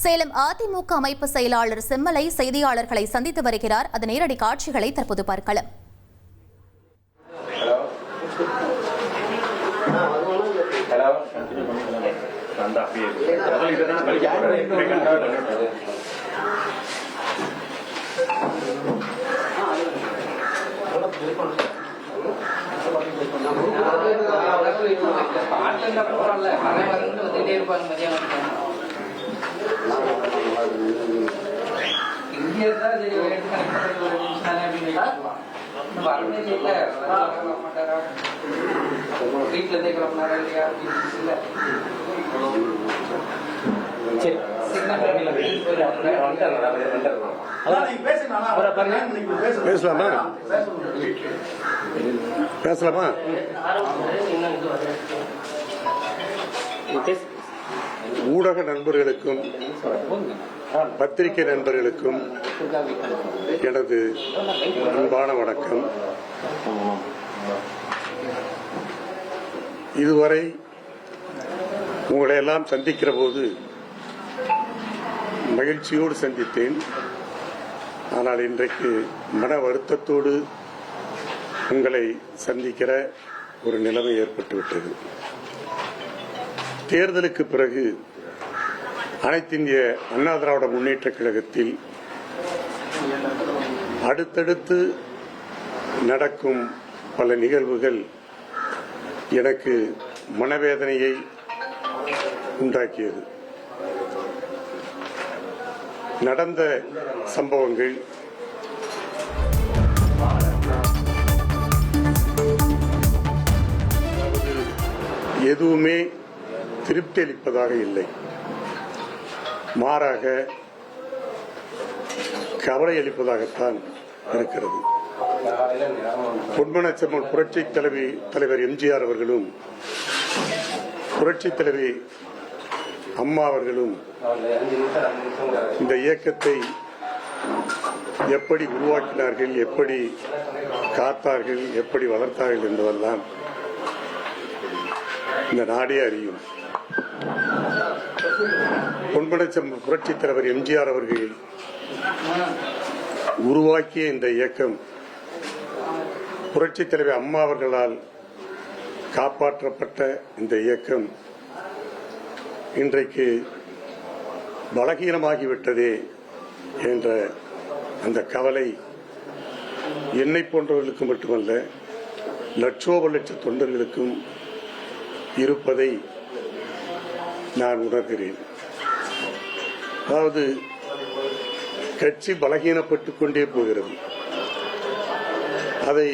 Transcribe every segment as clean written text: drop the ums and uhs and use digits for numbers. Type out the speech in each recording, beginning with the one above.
சேலம் அதிமுக அமைப்பு செயலாளர் செம்மலை செய்தியாளர்களை சந்தித்து வருகிறார். அது நேரடி காட்சிகளை தற்போது பார்க்கலாம். பேசலாமா? ஊடக நண்பர்களுக்கும் பத்திரிகை நண்பர்களுக்கும் எனது அன்பான வணக்கம். இதுவரை உங்களை எல்லாம் சந்திக்கிற போது மகிழ்ச்சியோடு சந்தித்தேன். ஆனால் இன்றைக்கு மன வருத்தத்தோடு உங்களை சந்திக்கிற ஒரு நிலைமை ஏற்பட்டுவிட்டது. தேர்தலுக்கு பிறகு அனைத்து இந்திய அண்ணா திராவிட முன்னேற்ற கழகத்தில் அடுத்தடுத்து நடக்கும் பல நிகழ்வுகள் எனக்கு மனவேதனையை உண்டாக்கியது. நடந்த சம்பவங்கள் எதுவுமே திருப்தி அளிப்பதாக இல்லை, மாறாக கவலை அளிப்பதாகத்தான் இருக்கிறது. பொன்மனச்செம்மல் புரட்சி தலைவர் எம்ஜிஆர் அவர்களும் புரட்சி தலைவி அம்மா அவர்களும் இந்த இயக்கத்தை எப்படி உருவாக்கினார்கள், எப்படி காத்தார்கள், எப்படி வளர்த்தார்கள் என்பதெல்லாம் இந்த நாடே அறியும். பொன்மனச்செம்மல் புரட்சி தலைவர் எம்ஜிஆர் அவர்கள் உருவாக்கிய இந்த இயக்கம் புரட்சி தலைவர் அம்மா அவர்களால் காப்பாற்றப்பட்ட இந்த இயக்கம் இன்றைக்கு பலகீனமாகிவிட்டதே என்ற அந்த கவலை என்னை போன்றவர்களுக்கு மட்டுமல்ல, லட்சோப லட்ச தொண்டர்களுக்கும் இருப்பதை நான் உணர்கிறேன். அதாவது கட்சி பலகீனப்பட்டுக் கொண்டே போகிறது. அதை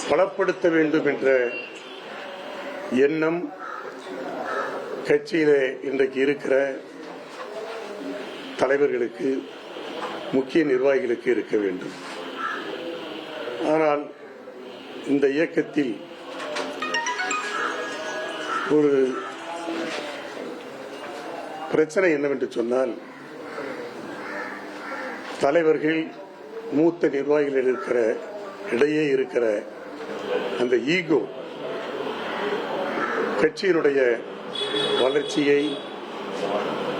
பலப்படுத்த வேண்டும் என்ற எண்ணம் கட்சியிலே இன்றைக்கு இருக்கிற தலைவர்களுக்கு, முக்கிய நிர்வாகிகளுக்கு இருக்க வேண்டும். ஆனால் இந்த இயக்கத்தில் ஒரு பிரச்சனை என்னவென்று சொன்னால், தலைவர்கள் மூத்த நிர்வாகிகள் இடையே இருக்கிற அந்த ஈகோ கட்சியினுடைய வளர்ச்சியை,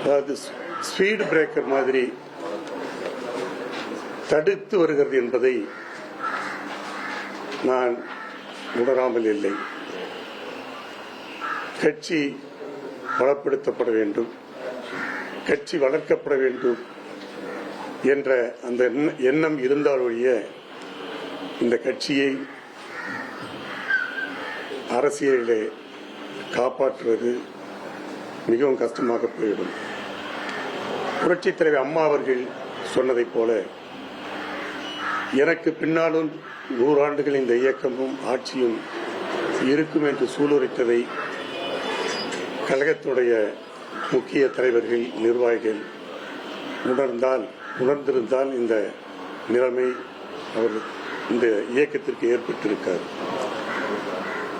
அதாவது ஸ்பீடு பிரேக்கர் மாதிரி தடுத்து வருகிறது என்பதை நான் உணராமல் இல்லை. கட்சி பலப்படுத்தப்பட வேண்டும், கட்சி வளர்க்கப்பட வேண்டும் என்ற அந்த எண்ணம் இருந்தால் ஒழிய இந்த கட்சியை அரசியலிலே காப்பாற்றுவது மிகவும் கஷ்டமாக போய்விடும். புரட்சித் தலைவர் அம்மா அவர்கள் சொன்னதைப் போல, எனக்கு பின்னாலும் 100 ஆண்டுகள் இந்த இயக்கமும் ஆட்சியும் இருக்கும் என்று சூளுரைத்ததை கழகத்துடைய முக்கிய தலைவர்கள், நிர்வாகிகள் உணர்ந்திருந்தால் இந்த நிலைமை அவர் இந்த இயக்கத்திற்கு ஏற்பட்டிருக்கார்.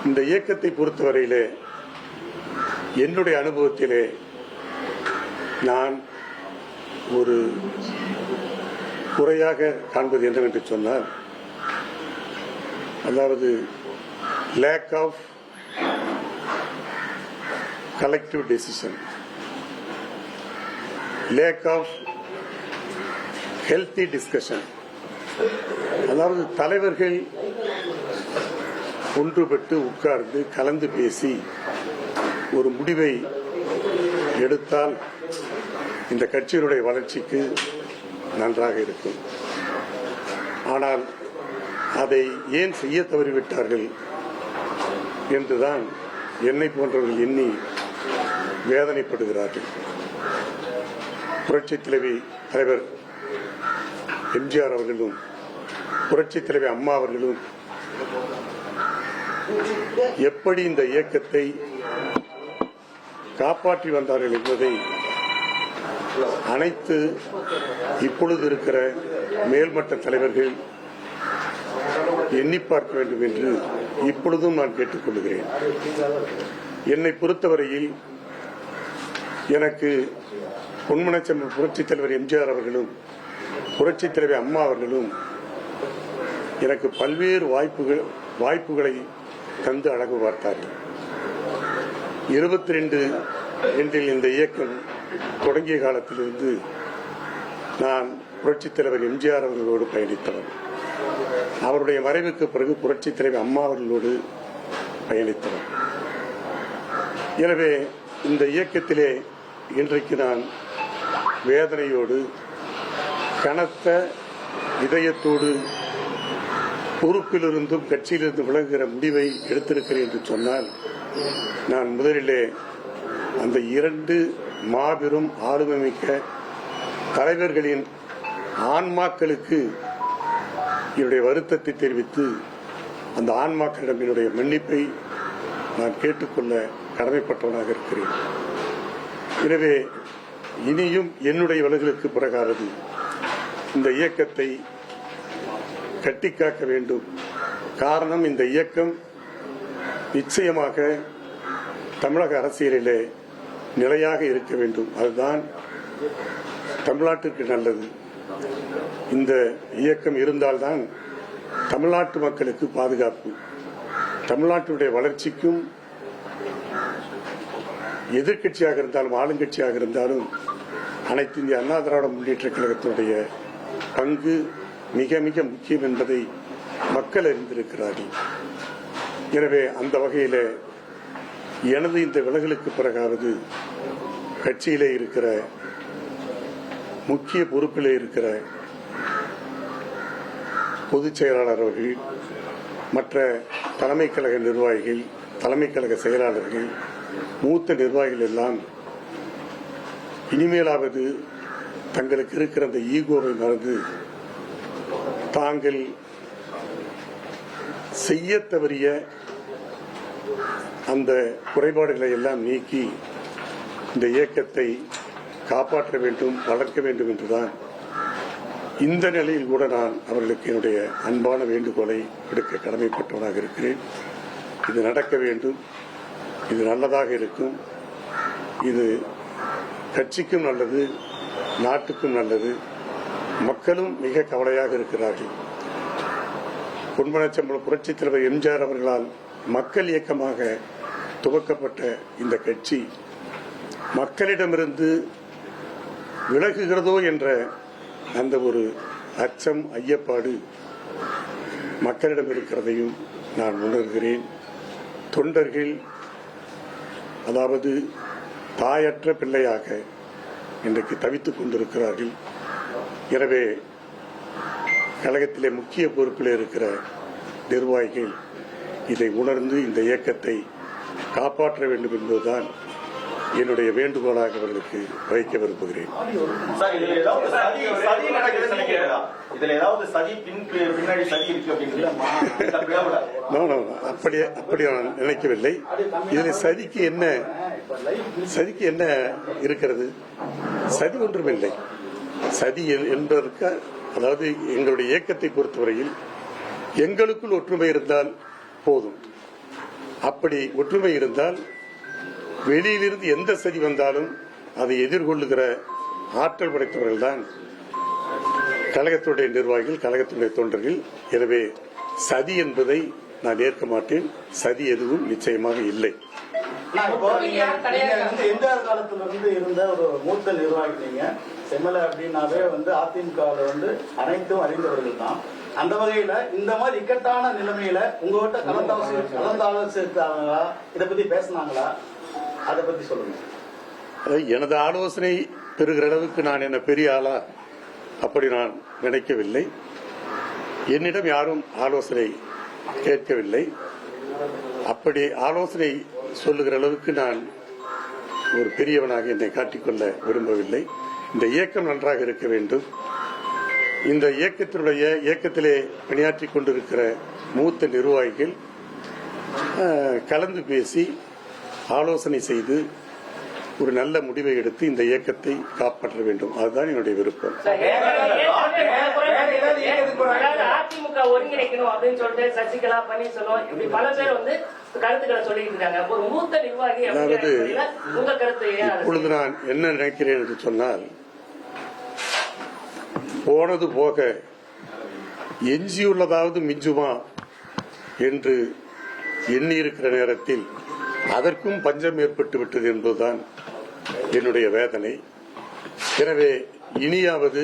இந்த இயக்கத்தை பொறுத்தவரையிலே என்னுடைய அனுபவத்திலே நான் ஒரு குறையாக காண்பது என்னவென்று சொன்னால், அதாவது lack of collective decision. Lack of healthy discussion. அதாவது தலைவர்கள் ஒன்றுபட்டு உட்கார்ந்து கலந்து பேசி ஒரு முடிவை எடுத்தால் இந்த கட்சியினுடைய வளர்ச்சிக்கு நன்றாக இருக்கும். ஆனால் அதை ஏன் செய்ய தவறிவிட்டார்கள் என்றுதான் என்னை போன்றவர்கள் எண்ணி வேதனைப்படுகிறார்கள். புரட்சித் தலைவி தலைவர் எம்ஜிஆர் அவர்களும் புரட்சித் தலைவி அம்மா அவர்களும் எப்படி இந்த இயக்கத்தை காப்பாற்றி வந்தார்கள் என்பதை அனைத்து இப்பொழுது இருக்கிற மேல்மட்ட தலைவர்கள் எண்ணி பார்க்க வேண்டும் என்று இப்பொழுதும் நான் கேட்டுக்கொள்கிறேன். என்னை பொறுத்தவரையில் எனக்கு பொன்மனச்செம்மல் புரட்சித் தலைவர் எம்ஜிஆர் அவர்களும் புரட்சித் தலைவி அம்மா அவர்களும் எனக்கு பல்வேறு வாய்ப்புகளை தந்து அழகு பார்த்தார்கள். 22 என்றில் இந்த இயக்கம் தொடங்கிய காலத்திலிருந்து நான் புரட்சித் தலைவர் எம்ஜிஆர் அவர்களோடு பயணித்தவர். அவருடைய மறைவுக்கு பிறகு புரட்சித் தலைவர் அம்மா அவர்களோடு பயணித்தவர். எனவே இந்த இயக்கத்திலே இன்றைக்கு நான் வேதனையோடு கனத்த இதயத்தோடு பொறுப்பிலிருந்தும் கட்சியிலிருந்து விலகுகிற முடிவை எடுத்திருக்கிறேன் என்று சொன்னால், நான் முதலிலே அந்த 2 மாபெரும் ஆளுமைமிக்க தலைவர்களின் ஆன்மாக்களுக்கு என்னுடைய வருத்தத்தை தெரிவித்து அந்த ஆன்மாக்களிடம் என்னுடைய மன்னிப்பை நான் கேட்டுக்கொள்ள கடமைப்பட்டவனாக இருக்கிறேன். எனவே இனியும் என்னுடைய விலகலுக்கு பிறகாவது இந்த இயக்கத்தை கட்டிக்காக்க வேண்டும். காரணம், இந்த இயக்கம் நிச்சயமாக தமிழக அரசியலிலே நிலையாக இருக்க வேண்டும். அதுதான் தமிழ்நாட்டிற்கு நல்லது. இந்த இயக்கம் இருந்தால்தான் தமிழ்நாட்டு மக்களுக்கு பாதுகாப்பு, தமிழ்நாட்டுடைய வளர்ச்சிக்கும் எதிர்கட்சியாக இருந்தாலும் ஆளுங்கட்சியாக இருந்தாலும் அனைத்து இந்திய அண்ணா திராவிட முன்னேற்ற கழகத்தினுடைய பங்கு மிக மிக முக்கியம் என்பதை மக்கள் அறிந்திருக்கிறார்கள். எனவே அந்த வகையில் எனது இந்த விலகலுக்கு பிறகாவது கட்சியிலே இருக்கிற முக்கிய பொறுப்பிலே இருக்கிற பொதுச் செயலாளர் அவர்கள், மற்ற தலைமை கழக நிர்வாகிகள், தலைமை கழக செயலாளர்கள், மூத்த நிர்வாகிகள் எல்லாம் இனிமேலாவது தங்களுக்கு இருக்கிற அந்த ஈகோவை மறந்து தாங்கள் செய்ய தவறிய அந்த குறைபாடுகளை எல்லாம் நீக்கி இந்த இயக்கத்தை காப்பாற்ற வேண்டும், வளர்க்க வேண்டும் என்றுதான் இந்த நிலையில் கூட நான் அவர்களுக்கு என்னுடைய அன்பான வேண்டுகோளை விடுக்க கடமைப்பட்டவனாக இருக்கிறேன். இது நடக்க வேண்டும், இது நல்லதாக இருக்கும், இது கட்சிக்கும் நல்லது, நாட்டுக்கும் நல்லது. மக்களும் மிக கவலையாக இருக்கிறார்கள். பொன்மனச்செம்மல் புரட்சித் தலைவர் எம்ஜிஆர் அவர்களால் மக்கள் இயக்கமாக துவக்கப்பட்ட இந்த கட்சி மக்களிடமிருந்து விலகுகிறதோ என்ற அந்த ஒரு அச்சம், ஐயப்பாடு மக்களிடம் இருக்கிறதையும் நான் உணர்கிறேன். தொண்டர்கள் அதாவது தாயற்ற பிள்ளையாக இன்றைக்கு தவித்துக் கொண்டிருக்கிறார்கள். எனவே கழகத்திலே முக்கிய பொறுப்பில் இருக்கிற நிர்வாகிகள் இதை உணர்ந்து இந்த இயக்கத்தை காப்பாற்ற வேண்டும் என்பதுதான் என்னுடைய வேண்டுகோளாக அவர்களுக்கு வைக்க விரும்புகிறேன். அப்படி நான் நினைக்கவில்லை. இதில் சதிக்கு என்ன இருக்கிறது? சதி ஒன்றுமில்லை. சதி என்பதற்கு, அதாவது எங்களுடைய இயக்கத்தை பொறுத்தவரையில் எங்களுக்குள் ஒற்றுமை இருந்தால் போதும். அப்படி ஒற்றுமை இருந்தால் வெளியிலிருந்து எந்த சதி வந்தாலும் அதை எதிர்கொள்ளுகிற ஆற்றல் படைத்தவர்கள் தான் கழகத்துடைய நிர்வாகிகள், கழகத்துடைய தொண்டர்கள். எனவே சதி என்பதை நான் ஏற்க மாட்டேன். சதி எதுவும் நிச்சயமாக இல்லை. இப்போ நீங்க எம்ஜிஆர் காலத்துல இருந்து இருந்த ஒரு மூத்த நிர்வாகி நீங்க. செம்மலை அப்படின்னாவே அதிமுகவில் அனைத்தும் அறிந்தவர்கள் தான். அந்த வகையில இந்த மாதிரி இக்கட்டான நிலைமையில உங்ககிட்ட கலந்தாலோசித்தாங்களா, இதை பத்தி பேசினாங்களா, அதை பத்தி சொல்லுங்க. எனது ஆலோசனை பெறுகிற அளவுக்கு நான் என்ன பெரிய ஆளா அப்படி நான் நினைக்கவில்லை. என்னிடம் யாரும் ஆலோசனை கேட்கவில்லை. அப்படி ஆலோசனை சொல்லுகிற அளவுக்கு நான் ஒரு பெரியவனாக என்னை காட்டிக்கொள்ள விரும்பவில்லை. இந்த இயக்கம் நன்றாக இருக்க வேண்டும். இந்த இயக்கத்திலே பணியாற்றிக் கொண்டிருக்கிற மூத்த நிர்வாகிகள் கலந்து பேசி ஆலோசனை செய்து ஒரு நல்ல முடிவை எடுத்து இந்த இயக்கத்தை காப்பாற்ற வேண்டும். அதுதான் என்னுடைய விருப்பம். அதிமுக ஒருங்கிணைக்கணும் அப்படின்னு சொல்லிட்டு சசிகலா, பன்னீர்செல்வம் இப்படி பல பேர் கருத்துக்களை சொல்லிட்டு இருக்காங்க. ஒரு மூத்த நிர்வாகி அதாவது உங்க கருத்து? இப்பொழுது நான் என்ன நினைக்கிறேன் என்று சொன்னால், போனது போக எஞ்சியுள்ளதாவது மிஞ்சுமா என்று எண்ணி இருக்கிற நேரத்தில் அதற்கும் பஞ்சம் ஏற்பட்டு விட்டது என்பதுதான் என்னுடைய வேதனை. எனவே இனியாவது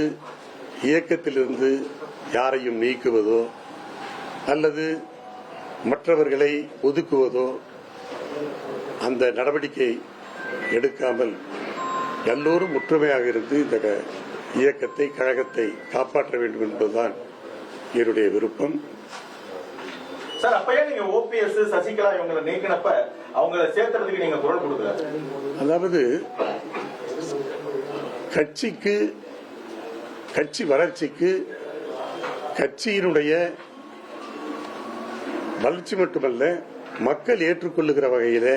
இயக்கத்திலிருந்து யாரையும் நீக்குவதோ அல்லது மற்றவர்களை ஒதுக்குவதோ அந்த நடவடிக்கை எடுக்காமல் எல்லோரும் ஒற்றுமையாக இருந்து இந்த இயக்கத்தை, கழகத்தை காப்பாற்ற வேண்டும் என்பதுதான் என்னுடைய விருப்பம். சார், அப்பயே நீங்க ஓபிஎஸ், சசிகலா இவங்களை நீக்கினப்ப அவங்களை சேர்த்துறதுக்கு நீங்க குரல் கொடுக்கல. அதாவது கட்சி வளர்ச்சிக்கு, கட்சியினுடைய வளர்ச்சி மட்டுமல்ல, மக்கள் ஏற்றுக்கொள்ளுகிற வகையில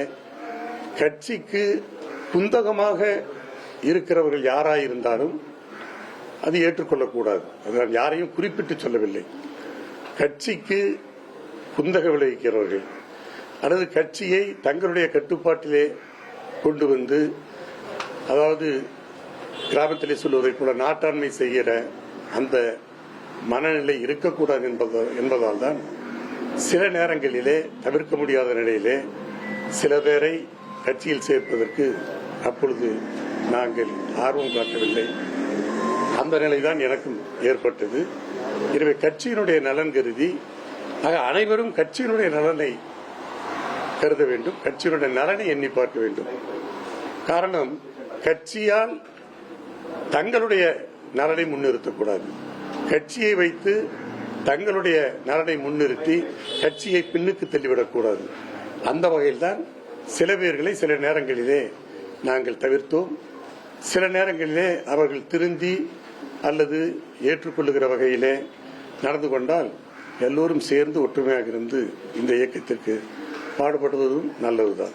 கட்சிக்கு குந்தகமாக இருக்கிறவர்கள் யாராயிருந்தாலும் அது ஏற்றுக்கொள்ளக்கூடாது. அதனால் யாரையும் குறிப்பிட்டு சொல்லவில்லை. கட்சிக்கு குந்தக விளைவிக்கிறவர்கள் அல்லது கட்சியை தங்களுடைய கட்டுப்பாட்டிலே கொண்டு வந்து, அதாவது கிராமத்திலே சொல்வதை போல நாட்டாண்மை செய்கிற அந்த மனநிலை இருக்கக்கூடாது என்பதால் தான் சில நேரங்களிலே தவிர்க்க முடியாத நிலையிலே சில பேரை கட்சியில் சேர்ப்பதற்கு அப்பொழுது நாங்கள் ஆர்வம் காட்டவில்லை. அந்த நிலைதான் எனக்கும் ஏற்பட்டது. எனவே கட்சியினுடைய நலன் கருதி அனைவரும் கட்சியினுடைய நலனை கருத வேண்டும், கட்சியினுடைய நலனை எண்ணி பார்க்க வேண்டும். காரணம், கட்சியால் தங்களுடைய நலனை முன்னிறுத்தக்கூடாது. கட்சியை வைத்து தங்களுடைய நலனை முன்னிறுத்தி கட்சியை பின்னுக்கு தள்ளிவிடக்கூடாது. அந்த வகையில்தான் சில பேர்களை சில நேரங்களிலே நாங்கள் தவிர்த்தோம். சில நேரங்களிலே அவர்கள் திருந்தி அல்லது ஏற்றுக்கொள்ளுகிற வகையிலே நடந்து கொண்டால் எல்லோரும் சேர்ந்து ஒற்றுமையாக இருந்து இந்த இயக்கத்திற்கு பாடுபடுவதும் நல்லதுதான்.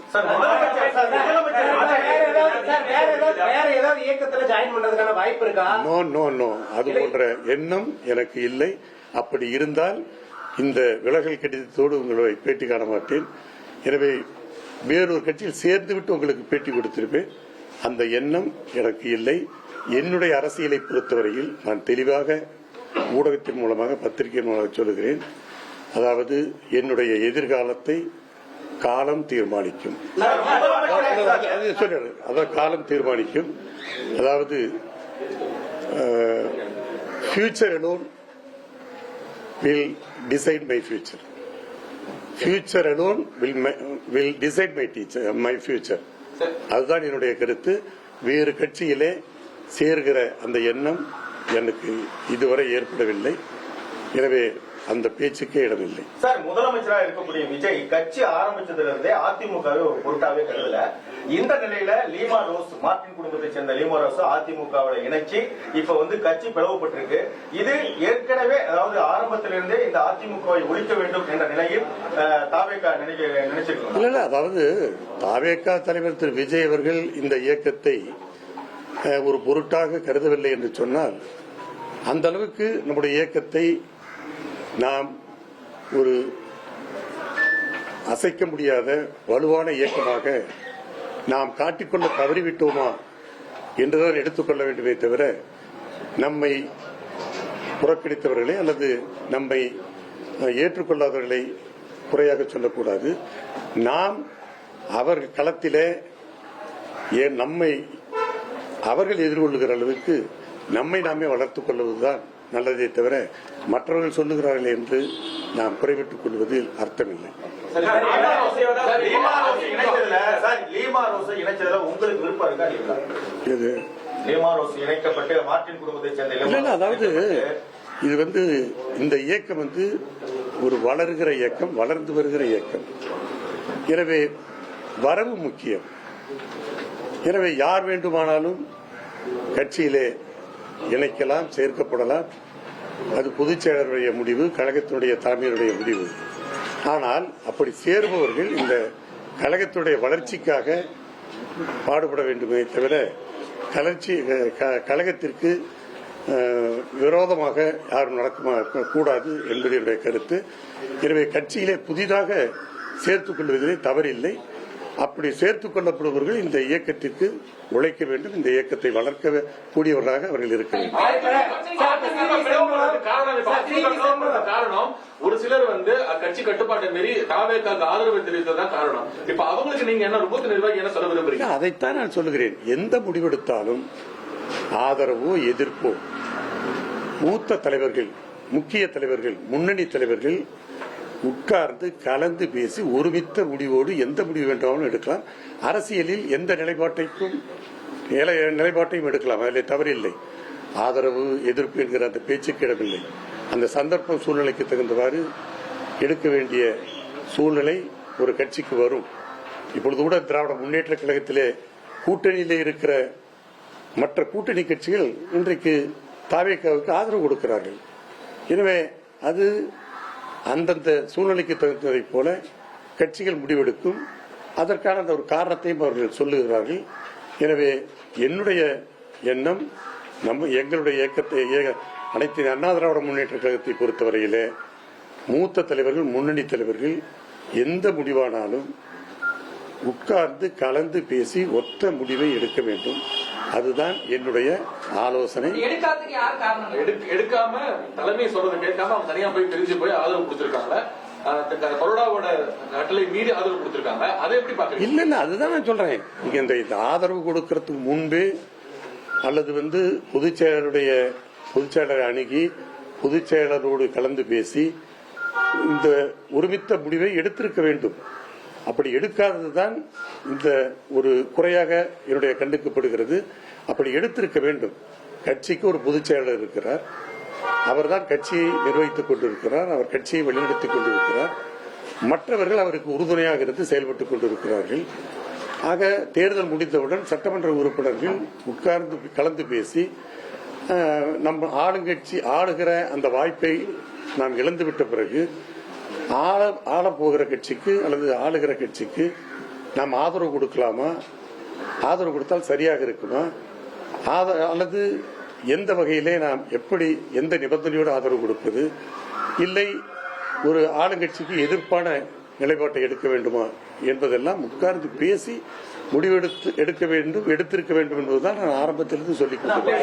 நோ, அது போன்ற எண்ணம் எனக்கு இல்லை. அப்படி இருந்தால் இந்த விலகல் கடிதத்தோடு உங்களை பேட்டி காண மாட்டேன். எனவே வேறொரு கட்சியில் சேர்ந்து விட்டு உங்களுக்கு பேட்டி கொடுத்திருப்பேன். அந்த எண்ணம் எனக்கு இல்லை. என்னுடைய அரசியலை பொறுத்தவரையில் நான் தெளிவாக ஊடகத்தின் மூலமாக, பத்திரிகை மூலமாக சொல்லுகிறேன். அதாவது என்னுடைய எதிர்காலத்தை காலம் தீர்மானிக்கும். காலம் தீர்மானிக்கும். அதாவது future alone will decide my future. Future alone will decide my future. அதுதான் என்னுடைய கருத்து. வேறு கட்சியிலே சேர்கிற அந்த எண்ணம் எனக்கு இதுவரை ஏற்படவில்லை. எனவே அந்த பேச்சுக்கே இடமில்லை. சார், முதலமைச்சராக இருக்கக்கூடிய விஜய் கட்சி ஆரம்பிச்சதுல இருந்தே அதிமுகவை ஒரு பொருட்டாவே கருதல. இந்த நிலையில லீமா ரோஸ், மார்டின் குடும்பத்தை சேர்ந்த லீமா ரோஸ் அதிமுகவை இணைச்சு இப்ப கட்சி பிளவுபட்டிருக்கு. இது ஏற்கனவே, அதாவது ஆரம்பத்திலிருந்தே இந்த அதிமுகவை ஒழிக்க வேண்டும் என்ற நிலையில் தாவேகா நினைச்சிருக்கோம். இல்ல, அதாவது தாவேகா தலைவர் திரு விஜய் அவர்கள் இந்த இயக்கத்தை ஒரு பொருட்டாக கருதவில்லை என்று சொன்னால், அந்த அளவுக்கு நம்முடைய இயக்கத்தை நாம் ஒரு அசைக்க முடியாத வலுவான இயக்கமாக நாம் காட்டிக்கொள்ள தவறிவிட்டோமா என்றுதான் எடுத்துக்கொள்ள வேண்டுமே தவிர, நம்மை புறக்கணித்தவர்களை அல்லது நம்மை ஏற்றுக்கொள்ளாதவர்களை குறையாக சொல்லக்கூடாது. நாம் அவர்கள் களத்திலே நம்மை அவர்கள் எதிர்கொள்ளுகிற அளவுக்கு நம்மை நாமே வளர்த்துக் கொள்வதுதான் நல்லதே தவிர மற்றவர்கள் சொல்லுகிறார்கள் என்று நாம் குறைவிட்டுக் கொள்வதில் அர்த்தமில்லை. உங்களுக்கு விருப்பம் இருக்கா? இணைக்கப்பட்டு மார்ட்டின் குடும்பத்தை சேர்ந்த அதாவது இது இந்த இயக்கம் ஒரு வளர்கிற இயக்கம், வளர்ந்து வருகிற இயக்கம். எனவே வரவு முக்கியம். எனவே யார் வேண்டுமானாலும் கட்சியிலே இணைக்கலாம், சேர்க்கப்படலாம். அது பொதுச் செயலருடைய முடிவு, கழகத்தினுடைய தலைமையுடைய முடிவு. ஆனால் அப்படி சேருபவர்கள் இந்த கழகத்துடைய வளர்ச்சிக்காக பாடுபட வேண்டுமே தவிர கழகத்திற்கு விரோதமாக யாரும் நடக்க கூடாது என்பது என்னுடைய கருத்து. எனவே கட்சியிலே புதிதாக சேர்த்துக் கொள்வதிலே தவறில்லை. அப்படி சேர்த்துக் கொள்ளப்படுபவர்கள் இந்த இயக்கத்திற்கு உழைக்க வேண்டும், இந்த இயக்கத்தை வளர்க்க கூடியவர்களாக அவர்கள் இருக்க வேண்டும். காரணம் ஒரு சிலர் கட்சி கட்டுப்பாட்டை மீறி தாவேக்காக்கு ஆதரவு தெரிவித்ததான் காரணம். இப்ப அவங்களுக்கு நீங்க என்ன ரூபத்து நிர்வாகி என்ன சொல்ல விரும்புறீங்க? அதைத்தான் நான் சொல்லுகிறேன். எந்த முடிவெடுத்தாலும் ஆதரவோ எதிர்ப்போ மூத்த தலைவர்கள், முக்கிய தலைவர்கள், முன்னணி தலைவர்கள் உட்கார்ந்து கலந்து பேசி ஒருமித்த முடிவோடு எந்த முடிவு வேண்டாலும் எடுக்கலாம். அரசியலில் எந்த நிலைப்பாட்டையும் எடுக்கலாம், அதில் தவறில்லை. ஆதரவு எதிர்ப்பு என்கிற அந்த பேச்சுக்கு இடமில்லை. அந்த சந்தர்ப்பம் சூழ்நிலைக்கு தகுந்தவாறு எடுக்க வேண்டிய சூழ்நிலை ஒரு கட்சிக்கு வரும். இப்பொழுது கூட திராவிட முன்னேற்ற கழகத்திலே கூட்டணியிலே இருக்கிற மற்ற கூட்டணி கட்சிகள் இன்றைக்கு தாவேக்காவுக்கு ஆதரவு கொடுக்கிறார்கள். எனவே அது அந்தந்த சூழ்நிலைக்கு தகுந்ததைப் போல கட்சிகள் முடிவெடுக்கும். அதற்கான அந்த ஒரு காரணத்தையும் அவர்கள் சொல்லுகிறார்கள். எனவே என்னுடைய எண்ணம் எங்களுடைய இயக்கத்தை அனைத்து அண்ணா திராவிட முன்னேற்ற கழகத்தை பொறுத்தவரையிலே மூத்த தலைவர்கள், முன்னணி தலைவர்கள் எந்த முடிவானாலும் உட்கார்ந்து கலந்து பேசி ஒத்த முடிவை எடுக்க வேண்டும். அதுதான் என்னுடைய ஆலோசனை. எடுக்காம தலைமை சொல்றதை கேட்காம அவங்க தனியா போய் பிரிஞ்சு போய் ஆதரவு கொடுத்திருக்காங்க. கொரோனாவோட கட்டளை மீறி ஆதரவு கொடுத்திருக்காங்க. அதை எப்படி பாக்குறீங்க? இல்ல அதுதான் நான் சொல்றேன். நீங்க இந்த ஆதரவு கொடுக்கறதுக்கு முன்பே அல்லது பொதுச் செயலரை அணுகி பொதுச் செயலரோடு கலந்து பேசி இந்த ஒருமித்த முடிவை எடுத்திருக்க வேண்டும். அப்படி எடுக்காததுதான் இந்த ஒரு குறையாக என்னுடைய கண்டுக்கப்படுகிறது. அப்படி எடுத்திருக்க வேண்டும். கட்சிக்கு ஒரு பொதுச் செயலர் இருக்கிறார். அவர்தான் கட்சியை நிர்வகித்துக் கொண்டிருக்கிறார். அவர் கட்சியை வழிநடத்திக் கொண்டிருக்கிறார். மற்றவர்கள் அவருக்கு உறுதுணையாக இருந்து செயல்பட்டுக் கொண்டிருக்கிறார்கள். ஆக தேர்தல் முடிந்தவுடன் சட்டமன்ற உறுப்பினர்கள் உட்கார்ந்து கலந்து பேசி நம்ம ஆளுங்கட்சி ஆளுகிற அந்த வாய்ப்பை நாம் இழந்துவிட்ட பிறகு ஆளப்போகிற கட்சிக்கு அல்லது ஆளுகிற கட்சிக்கு நாம் ஆதரவு கொடுக்கலாமா, ஆதரவு கொடுத்தால் சரியாக இருக்குமா, அல்லது எந்த வகையிலே நாம் எப்படி எந்த நிபந்தனையோடு ஆதரவு கொடுப்பது, இல்லை ஒரு ஆளுங்கட்சிக்கு எதிர்ப்பான நிலைப்பாட்டை எடுக்க வேண்டுமா என்பதெல்லாம் உட்கார்ந்து பேசி முடிவெடுத்து எடுத்திருக்க வேண்டும் என்பதுதான் நான் ஆரம்பத்திலிருந்து சொல்லிக் கொடுத்தேன்.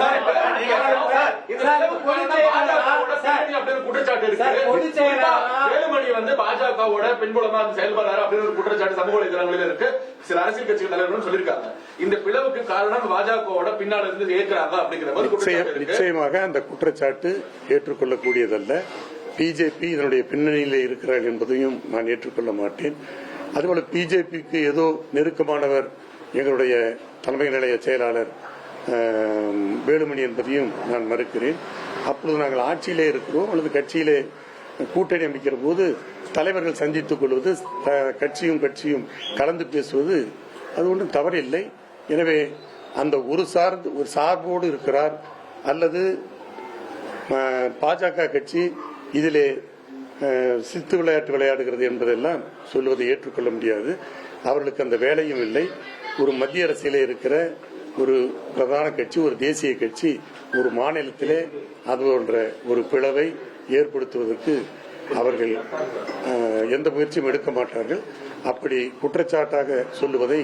பாஜகவோட பின்புலமா செயல்படுறாரு அப்படின்னு ஒரு குற்றச்சாட்டு சமூக வலைதளங்களில் இருக்கு. சில அரசியல் கட்சி தலைவர்களும் சொல்லியிருக்காங்க. இந்த பிளவுக்கு காரணம் பாஜகவோட பின்னால் இருந்து ஏற்கிறாங்க அப்படிங்கிற நிச்சயமாக அந்த குற்றச்சாட்டு ஏற்றுக்கொள்ளக்கூடியதல்ல. பிஜேபி இதனுடைய பின்னணியில் இருக்கிறார் என்பதையும் நான் ஏற்றுக்கொள்ள மாட்டேன். அதுபோல பிஜேபிக்கு ஏதோ நெருக்கமானவர் எங்களுடைய தலைமை நிலைய செயலாளர் வேலுமணி என்பதையும் நான் மறுக்கிறேன். அப்பொழுது நாங்கள் ஆட்சியிலே இருக்கிறோம் அல்லது கட்சியிலே கூட்டணி அமைக்கிற போது தலைவர்கள் சந்தித்துக் கொள்வது, கட்சியும் கலந்து பேசுவது அது ஒன்றும் தவறில்லை. எனவே அந்த ஒரு சார்போடு இருக்கிறார் அல்லது பாஜக கட்சி இதிலே சித்து விளையாட்டு விளையாடுகிறது என்பதெல்லாம் சொல்வதை ஏற்றுக்கொள்ள முடியாது. அவர்களுக்கு அந்த வேலையும் இல்லை. ஒரு மத்திய அரசியலே இருக்கிற ஒரு பிரதான கட்சி, ஒரு தேசிய கட்சி ஒரு மாநிலத்திலே அது போன்ற ஒரு பிளவை ஏற்படுத்துவதற்கு அவர்கள் எந்த முயற்சியும் எடுக்க மாட்டார்கள். அப்படி குற்றச்சாட்டாக சொல்லுவதை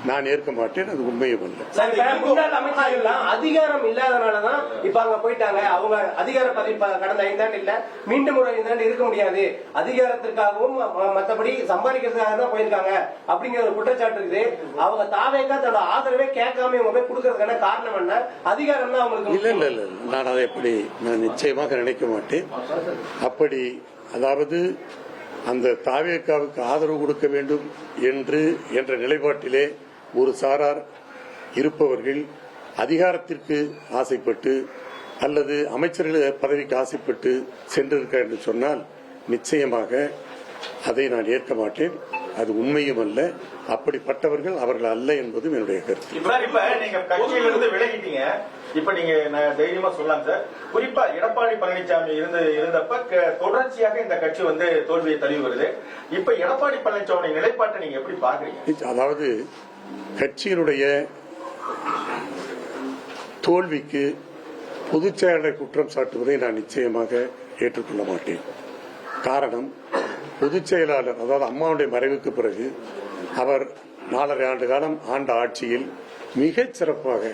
நான் ஏற்க மாட்டேன். அது உண்மையும் அல்ல. சார், இப்ப முன்னாள் அமைச்சர்கள்லாம் அதிகாரம் இல்லாதனாலதான் இப்ப அங்க போயிட்டாங்க. அவங்க அதிகார பதவி கடந்த 5 ஆண்டு இல்ல, மீண்டும் ஒரு 5 ஆண்டு இருக்க முடியாது, அதிகாரத்திற்காகவும் மற்றபடி சம்பாதிக்கிறதுக்காக தான் போயிருக்காங்க அப்படிங்கிற ஒரு குற்றச்சாட்டு இருக்குது. அவங்க தாவேக்கா தன்னோட ஆதரவே கேட்காம இவங்க போய் கொடுக்கறதுக்கான காரணம் என்ன? அதிகாரம் தான் அவங்களுக்கு இல்ல இல்ல இல்ல, நான் அதை எப்படி நான் நிச்சயமாக நினைக்க மாட்டேன். அப்படி அதாவது அந்த தாவேக்காவுக்கு ஆதரவு கொடுக்க வேண்டும் என்ற நிலைப்பாட்டிலே ஒரு சாரார் இருப்பவர்கள் அதிகாரத்திற்கு ஆசைப்பட்டு அல்லது அமைச்சர்கள் பதவிக்கு ஆசைப்பட்டு சென்றிருக்க என்று சொன்னால் நிச்சயமாக அதை நான் ஏற்க மாட்டேன். அது உண்மையும் அல்ல. அப்படிப்பட்டவர்கள் அவர்கள் அல்ல என்பதும் என்னுடைய கருத்து. இப்ப நீங்க கட்சியிலிருந்து விலகிட்டீங்க. இப்ப நீங்க தைரியமா சொல்லலாம் சார். குறிப்பா எடப்பாடி பழனிசாமி இருந்தப்ப தொடர்ச்சியாக இந்த கட்சி தோல்வியை தழுவி வருது. இப்ப எடப்பாடி பழனிசாமி நிலைப்பாட்டை நீங்க எப்படி பாக்குறீங்க? அதாவது கட்சியினுடைய தோல்விக்கு பொதுச் செயலாளரை குற்றம் சாட்டுவதை நான் நிச்சயமாக ஏற்றுக்கொள்ள மாட்டேன். காரணம், பொதுச் செயலாளர் அதாவது அம்மாவுடைய மறைவுக்கு பிறகு அவர் 4.5 ஆண்டு காலம் ஆண்ட ஆட்சியில் மிகச் சிறப்பாக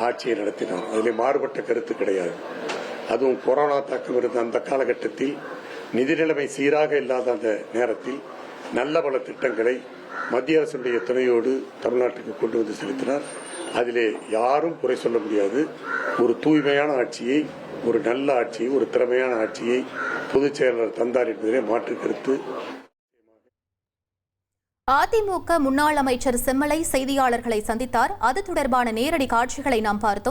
ஆட்சியை நடத்தினார். அதில் மாறுபட்ட கருத்து கிடையாது. அதுவும் கொரோனா தாக்கம் இருந்த அந்த காலகட்டத்தில் நிதி நிலைமை சீராக இல்லாத அந்த நேரத்தில் நல்ல பல திட்டங்களை மத்திய அரசுடைய துணையோடு தமிழ்நாட்டுக்கு கொண்டு வந்து செலுத்தினார். அதிலே யாரும் குறை சொல்ல முடியாது. ஒரு தூய்மையான ஆட்சியை, ஒரு நல்ல ஆட்சியை, ஒரு திறமையான ஆட்சியை பொதுச் செயலாளர் தந்தார் என்பதிலே மாற்று கருத்து. அதிமுக முன்னாள் அமைச்சர் செம்மலை செய்தியாளர்களை சந்தித்தார். அது தொடர்பான நேரடி காட்சிகளை நாம் பார்த்தோம்.